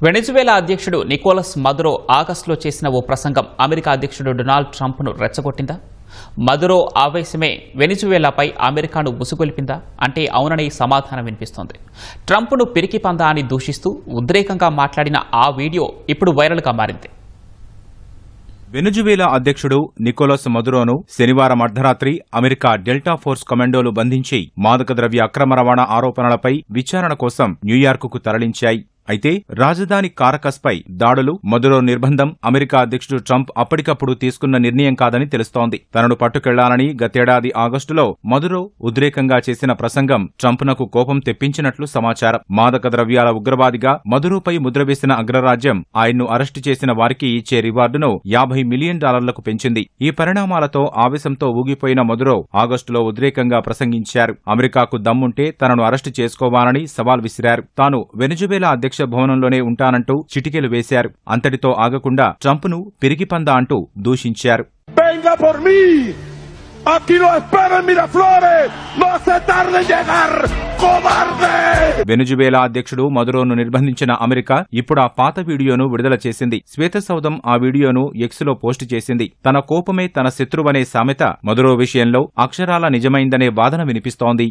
Venezuela అధ్యక్షుడు Nicolas Maduro ఆగస్టులో చేసిన ఓ ప్రసంగం అమెరికా అధ్యక్షుడు డొనాల్డ్ ట్రంప్ను రెచ్చగొట్టిందా? మదురో ఆవేశమే వెనిజువేలాపై అమెరికాను ఉసుగొల్పిందా అంటే అవునని సమాధానం వినిపిస్తోంది. ట్రంప్ను పిరికి పందా అని దూషిస్తూ ఉద్రేకంగా మాట్లాడిన ఆ వీడియో ఇప్పుడు వైరల్గా మారింది. వెనిజువేలా అధ్యక్షుడు నికోలస్ మదురోను శనివారం అర్ధరాత్రి అమెరికా డెల్టా ఫోర్స్ కమాండోలు బంధించి మాదక ద్రవ్య అక్రమ రవాణా ఆరోపణలపై విచారణ కోసం న్యూయార్కుకు తరలించాయి. అయితే రాజధాని కారకస్పై దాడులు, మదురో నిర్బంధం అమెరికా అధ్యక్షుడు ట్రంప్ అప్పటికప్పుడు తీసుకున్న నిర్ణయం కాదని తెలుస్తోంది. తనను పట్టుకెళ్లాలని గతేడాది ఆగస్టులో మదురో ఉద్రేకంగా చేసిన ప్రసంగం ట్రంప్నకు కోపం తెప్పించినట్లు సమాచారం. మాదక ద్రవ్యాల ఉగ్రవాదిగా మదురోపై ముద్ర వేసిన అగ్రరాజ్యం ఆయన్ను అరెస్టు చేసిన వారికి ఇచ్చే రివార్డును $50 మిలియన్ పెంచింది. ఈ పరిణామాలతో ఆవేశంతో ఊగిపోయిన మదురో ఆగస్టులో ఉద్రేకంగా ప్రసంగించారు. అమెరికాకు దమ్ముంటే తనను అరెస్టు చేసుకోవాలని సవాల్ విసిరారు. తాను వెనిజువేలా అధ్యక్ష భవనంలోనే ఉంటానంటూ చిటికెలు వేశారు. అంతటితో ఆగకుండా ట్రంప్ను పిరికిపందా అంటూ దూషించారు. వెనిజువేలా అధ్యక్షుడు మదురోను నిర్బంధించిన అమెరికా ఇప్పుడు ఆ పాత వీడియోను విడుదల చేసింది. శ్వేతసౌధం ఆ వీడియోను ఎక్స్లో పోస్టు చేసింది. తన కోపమే తన శత్రువనే సామెత మదురో విషయంలో అక్షరాల నిజమైందనే వాదన వినిపిస్తోంది.